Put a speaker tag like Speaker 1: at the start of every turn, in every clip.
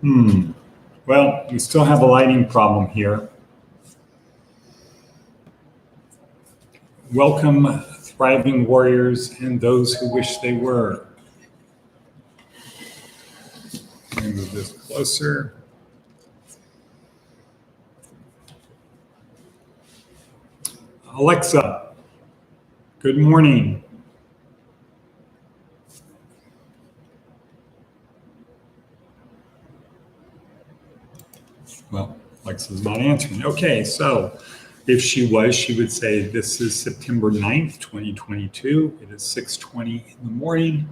Speaker 1: Well, we still have a lighting problem here. Welcome, thriving warriors and those who wish they were. Let me move this closer. Alexa, good morning. Well, Alexa's not answering. Okay, so if she was, she would say this is September 9th, 2022. It is 6:20 in the morning.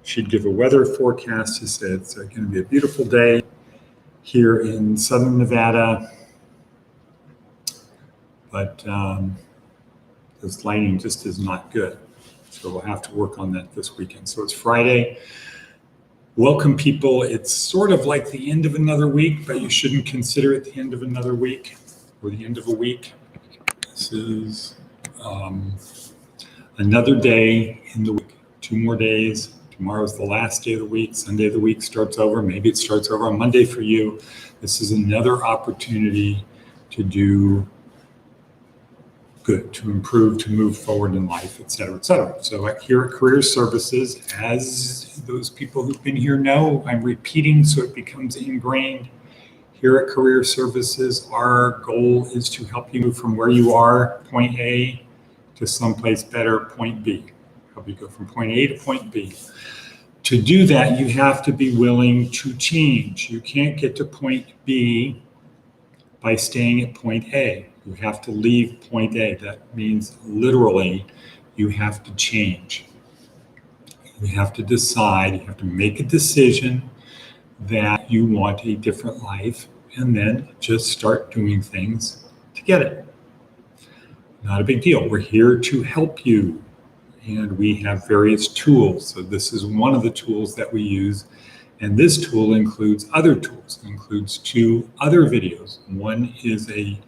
Speaker 1: She'd give a weather forecast. She said it's going to be a beautiful day here in Southern Nevada. But this lighting just is not good. So we'll have to work on that this weekend. So it's Friday. Welcome, people. It's sort of like the end of another week, but you shouldn't consider it the end of another week or the end of a week. This is another day in the week, 2 more days. Tomorrow's the last day of the week. Sunday of the week starts over. Maybe it starts over on Monday for you. This is another opportunity to do good, to improve, to move forward in life, et cetera, et cetera. So here at Career Services, as those people who've been here know, I'm repeating so it becomes ingrained. Here at Career Services, our goal is to help you move from where you are, point A, to someplace better, point B. Help you go from point A to point B. To do that, you have to be willing to change. You can't get to point B by staying at point A. You have to leave point A. That means literally you have to change. You have to decide, you have to make a decision that you want a different life and then just start doing things to get it. Not a big deal. We're here to help you. And we have various tools. So this is one of the tools that we use. And this tool includes other tools. It includes 2 other videos. One is a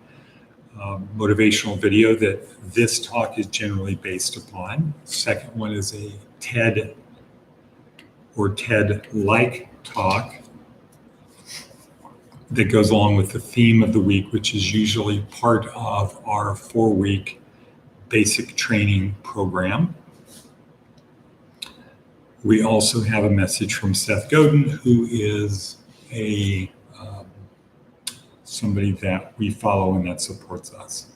Speaker 1: motivational video that this talk is generally based upon. Second one is a TED or TED-like talk that goes along with the theme of the week, which is usually part of our 4-week basic training program. We also have a message from Seth Godin, who is somebody that we follow and that supports us,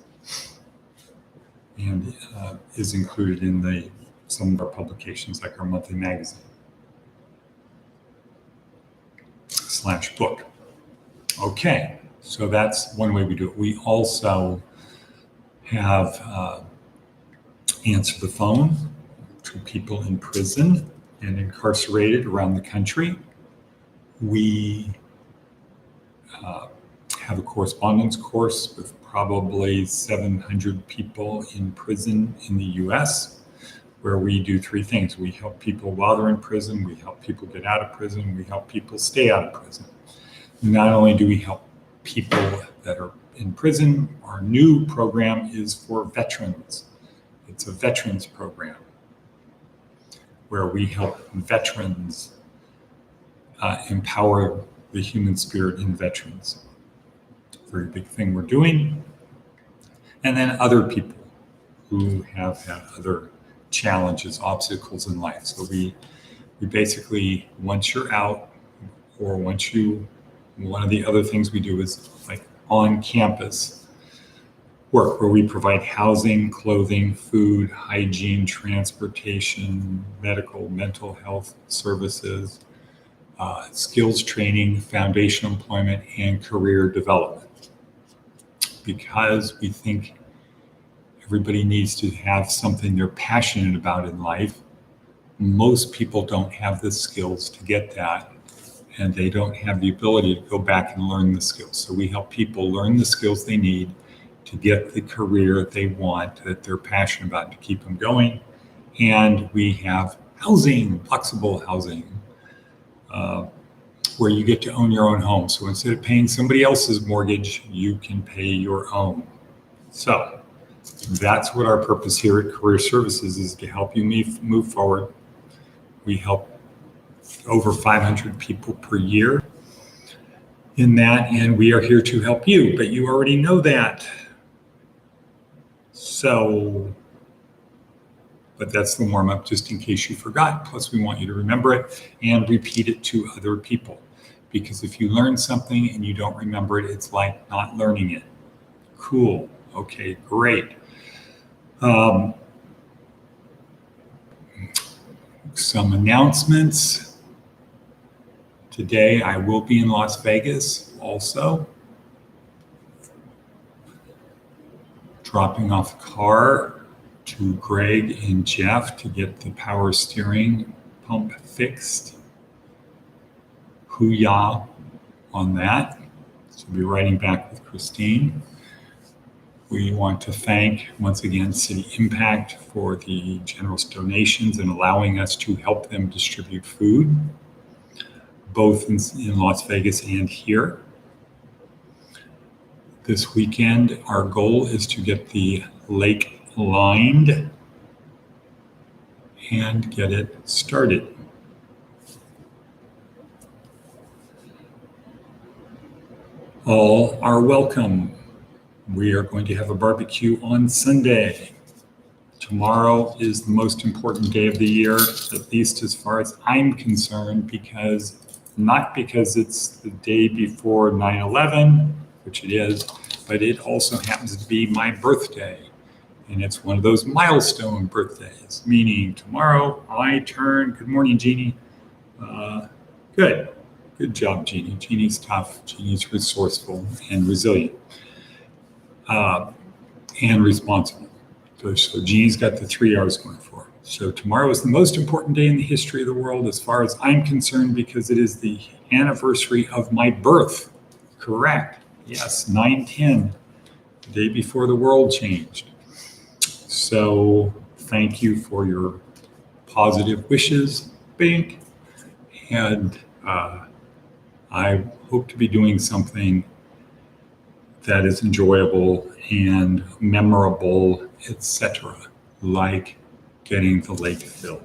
Speaker 1: and is included in some of our publications, like our monthly magazine /book. Okay, so that's one way we do it. We also have answer the phone to people in prison and incarcerated around the country. We have a correspondence course with probably 700 people in prison in the US, where we do 3 things. We help people while they're in prison, we help people get out of prison, we help people stay out of prison. Not only do we help people that are in prison, our new program is for veterans. It's a veterans program where we help veterans empower the human spirit in veterans. Very big thing we're doing. And then other people who have had other challenges, obstacles in life. So we basically, once you're out, or one of the other things we do is like on campus work, where we provide housing, clothing, food, hygiene, transportation, medical, mental health services, skills training, foundational employment, and career development. Because we think everybody needs to have something they're passionate about in life. Most people don't have the skills to get that, and they don't have the ability to go back and learn the skills. So we help people learn the skills they need to get the career they want, that they're passionate about, to keep them going. And we have housing, flexible housing, where you get to own your own home. So instead of paying somebody else's mortgage, you can pay your own. So that's what our purpose here at Career Services is, to help you move forward. We help over 500 people per year. in that, and we are here to help you, but you already know that. So, but that's the warm-up just in case you forgot. Plus, we want you to remember it and repeat it to other people. Because if you learn something and you don't remember it, it's like not learning it. Cool. Okay, great. Some announcements. Today, I will be in Las Vegas also, dropping off a car to Greg and Jeff to get the power steering pump fixed. Hoo-yah on that. So we'll be writing back with Christine. We want to thank, once again, City Impact for the generous donations and allowing us to help them distribute food, both in Las Vegas and here. This weekend, our goal is to get the lake lined and get it started. All are welcome. We are going to have a barbecue on Sunday. Tomorrow is the most important day of the year, at least as far as I'm concerned, not because it's the day before 9/11, which it is, but it also happens to be my birthday. And it's one of those milestone birthdays, meaning tomorrow I turn, good morning, Jeannie. Good job, Jeannie. Jeannie's tough. Jeannie's resourceful and resilient and responsible. So Jeannie's got the 3 R's going for her. So tomorrow is the most important day in the history of the world as far as I'm concerned because it is the anniversary of my birth. Correct. Yes, 9/10, the day before the world changed. So thank you for your positive wishes, Bink. And I hope to be doing something that is enjoyable and memorable, etc., like getting the lake filled.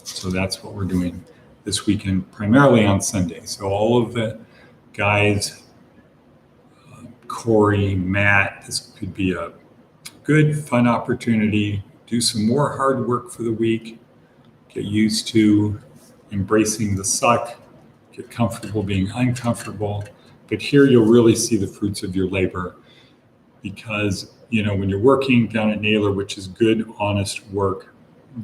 Speaker 1: So that's what we're doing this weekend, primarily on Sunday. So all of the guys, Corey, Matt, this could be a good, fun opportunity. Do some more hard work for the week. Get used to embracing the suck. Get comfortable being uncomfortable. But here you'll really see the fruits of your labor because, when you're working down at Naylor, which is good, honest work,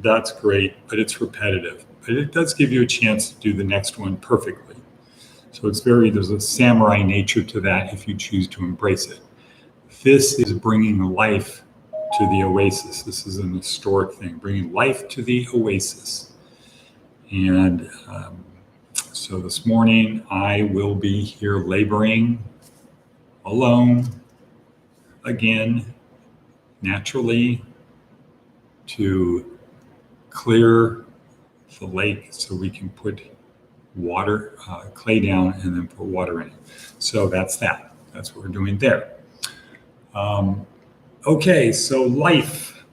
Speaker 1: that's great, but it's repetitive. But it does give you a chance to do the next one perfectly. So there's a samurai nature to that if you choose to embrace it. This is bringing life to the oasis. This is an historic thing, bringing life to the oasis. And so this morning, I will be here laboring alone, again, naturally, to clear the lake so we can put water, clay down, and then put water in it. So that's that. That's what we're doing there. Okay, so life.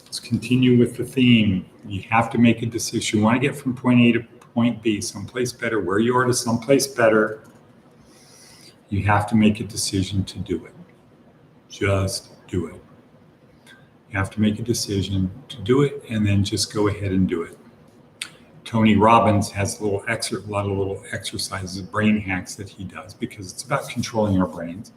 Speaker 1: Let's continue with the theme. You have to make a decision. You want to get from point A to point B, someplace better, where you are to someplace better. You have to make a decision to do it. Just do it. You have to make a decision to do it and then just go ahead and do it. Tony Robbins has a lot of little exercises, brain hacks that he does because it's about controlling our brains.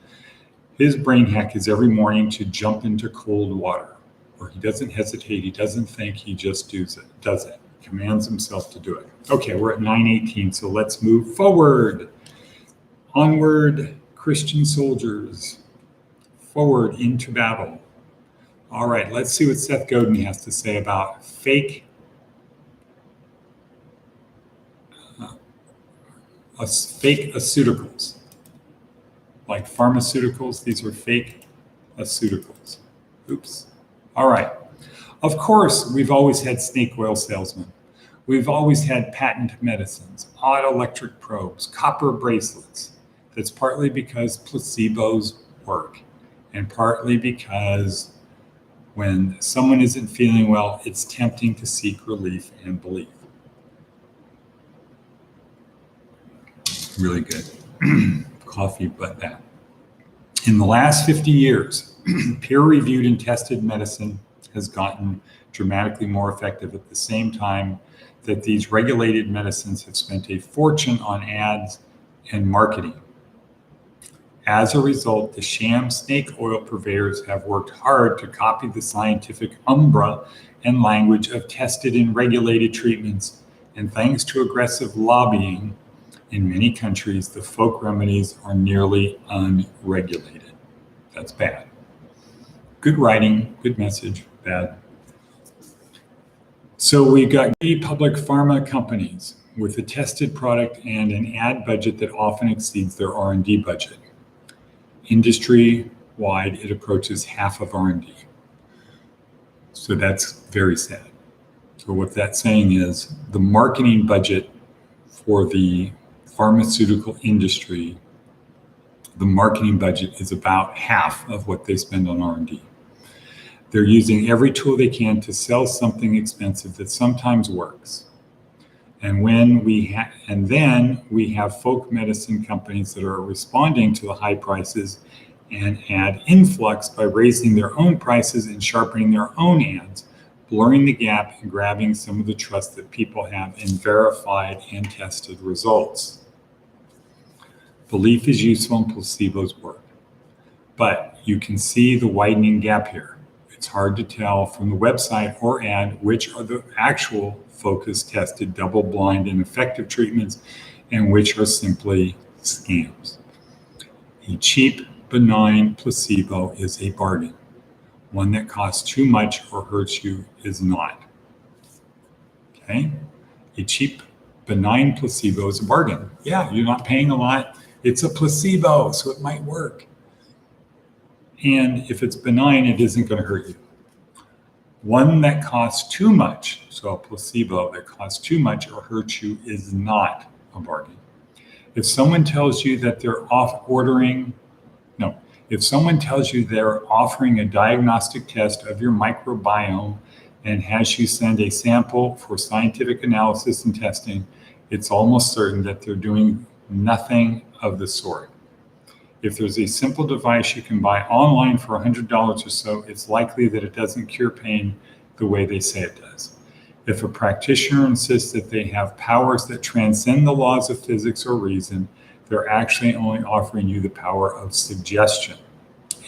Speaker 1: His brain hack is every morning to jump into cold water, where he doesn't hesitate, he doesn't think, he just does it. Commands himself to do it. Okay, we're at 9:18, so let's move forward. Onward, Christian soldiers. Forward into battle. All right, let's see what Seth Godin has to say about fake aceuticals. Like pharmaceuticals, these are fake aceuticals. Oops. All right. Of course, we've always had snake oil salesmen. We've always had patent medicines, odd electric probes, copper bracelets. That's partly because placebos work, and partly because when someone isn't feeling well, it's tempting to seek relief and belief. Really good. Coffee, but that. In the last 50 years, peer-reviewed and tested medicine has gotten dramatically more effective at the same time that these regulated medicines have spent a fortune on ads and marketing. As a result, the sham snake oil purveyors have worked hard to copy the scientific umbra and language of tested and regulated treatments, and thanks to aggressive lobbying in many countries, the folk remedies are nearly unregulated. That's bad. Good writing, good message, bad. So we've got public pharma companies with a tested product and an ad budget that often exceeds their R&D budget. Industry-wide, it approaches half of R&D. So that's very sad. So what that's saying is the marketing budget for the pharmaceutical industry, the marketing budget is about half of what they spend on R&D. They're using every tool they can to sell something expensive that sometimes works. And then we have folk medicine companies that are responding to the high prices and ad influx by raising their own prices and sharpening their own ads, blurring the gap and grabbing some of the trust that people have in verified and tested results. Belief is useful and placebos work. But you can see the widening gap here. It's hard to tell from the website or ad which are the actual focused, tested, double-blind, and effective treatments and which are simply scams. A cheap, benign placebo is a bargain. One that costs too much or hurts you is not. Okay? A cheap, benign placebo is a bargain. Yeah, you're not paying a lot. It's a placebo, so it might work. And if it's benign, it isn't going to hurt you. One that costs too much, so a placebo that costs too much or hurts you, is not a bargain. If someone tells you that if someone tells you they're offering a diagnostic test of your microbiome and has you send a sample for scientific analysis and testing, it's almost certain that they're doing nothing of the sort. If there's a simple device you can buy online for $100 or so, it's likely that it doesn't cure pain the way they say it does. If a practitioner insists that they have powers that transcend the laws of physics or reason, they're actually only offering you the power of suggestion.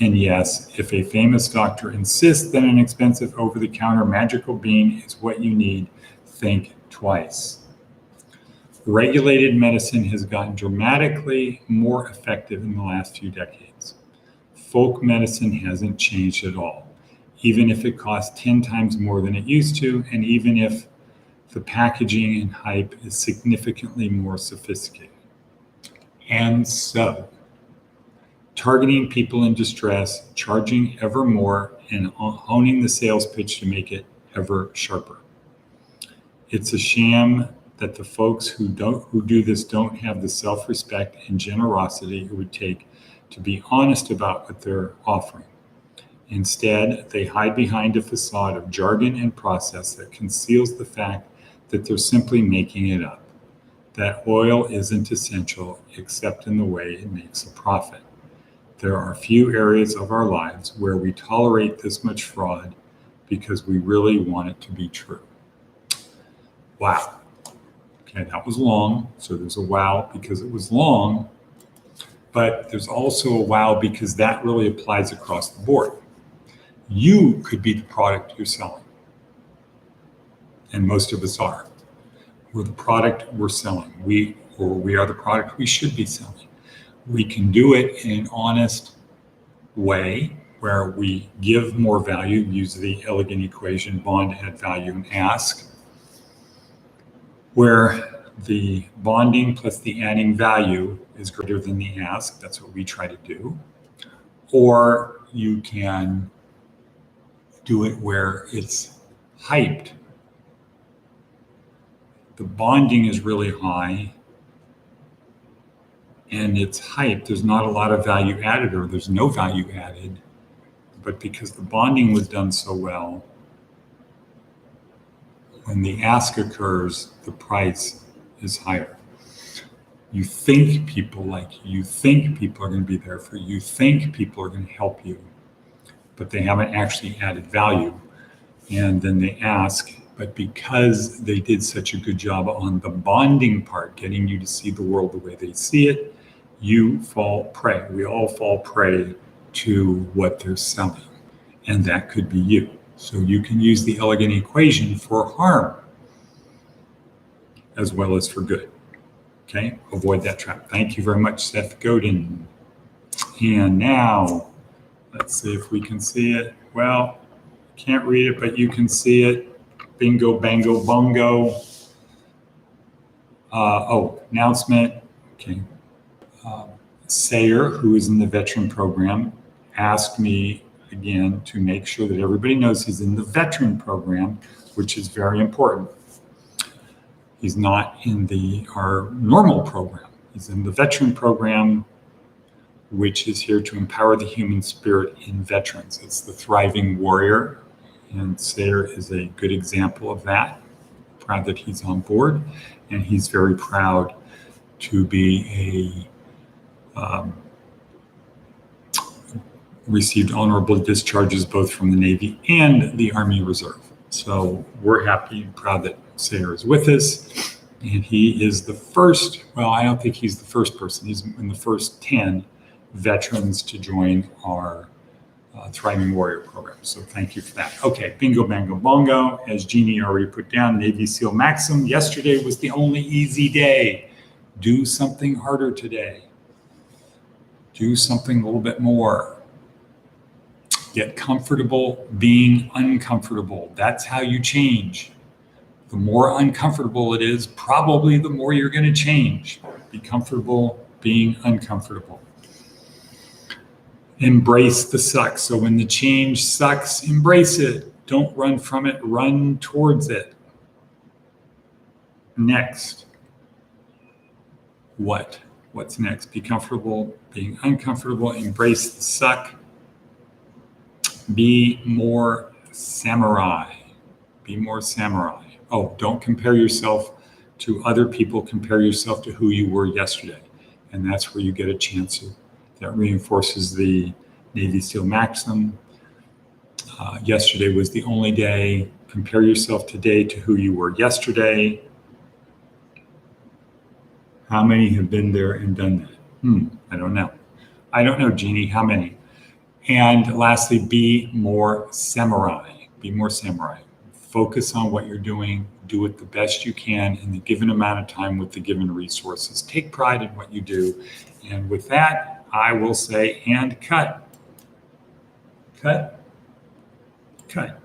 Speaker 1: And yes, if a famous doctor insists that an expensive over-the-counter magical bean is what you need, think twice. Regulated medicine has gotten dramatically more effective in the last few decades. Folk medicine hasn't changed at all, even if it costs 10 times more than it used to, and even if the packaging and hype is significantly more sophisticated. And so, targeting people in distress, charging ever more, and honing the sales pitch to make it ever sharper. It's a sham that the folks who do this don't have the self-respect and generosity it would take to be honest about what they're offering. Instead, they hide behind a facade of jargon and process that conceals the fact that they're simply making it up. That oil isn't essential except in the way it makes a profit. There are few areas of our lives where we tolerate this much fraud because we really want it to be true. Wow. Okay, that was long. So there's a wow because it was long, but there's also a wow because that really applies across the board. You could be the product you're selling. And most of us are. We're the product we're selling. We are the product we should be selling. We can do it in an honest way where we give more value, use the elegant equation, bond, add value, and ask, where the bonding plus the adding value is greater than the ask. That's what we try to do. Or you can do it where it's hyped. The bonding is really high and it's hyped. There's not a lot of value added, or there's no value added. But because the bonding was done so well, when the ask occurs, the price is higher. You think people like you. You think people are going to be there for you. You think people are going to help you, but they haven't actually added value. And then they ask, but because they did such a good job on the bonding part, getting you to see the world the way they see it, you fall prey. We all fall prey to what they're selling. And that could be you. So you can use the elegant equation for harm as well as for good. Okay, avoid that trap. Thank you very much, Seth Godin. And now, let's see if we can see it. Well, can't read it, but you can see it. Bingo, bango, bongo. Announcement. Okay. Sayer, who is in the veteran program, asked me again to make sure that everybody knows he's in the veteran program, which is very important. He's not in our normal program. He's in the veteran program, which is here to empower the human spirit in veterans. It's the thriving warrior, and Sayer is a good example of that. Proud that he's on board, and he's very proud to be received honorable discharges both from the Navy and the Army Reserve. So we're happy and proud that Sayer is with us. And he is the first, well, I don't think he's the first person. He's in the first 10 veterans to join our Thriving Warrior program. So thank you for that. Okay, bingo, bango, bongo. As Jeannie already put down, Navy SEAL maxim. Yesterday was the only easy day. Do something harder today. Do something a little bit more. Get comfortable being uncomfortable. That's how you change. The more uncomfortable it is, probably the more you're going to change. Be comfortable being uncomfortable. Embrace the suck. So when the change sucks, embrace it. Don't run from it, run towards it. Next. What? What's next? Be comfortable being uncomfortable. Embrace the suck. Be more samurai. Be more samurai. Oh, don't compare yourself to other people. Compare yourself to who you were yesterday. And that's where you get a chance that reinforces the Navy SEAL maxim. Yesterday was the only day. Compare yourself today to who you were yesterday. How many have been there and done that? I don't know. I don't know, Jeannie, how many? And lastly, be more samurai. Be more samurai. Focus on what you're doing. Do it the best you can in the given amount of time with the given resources. Take pride in what you do. And with that, I will say, and cut. Cut. Cut.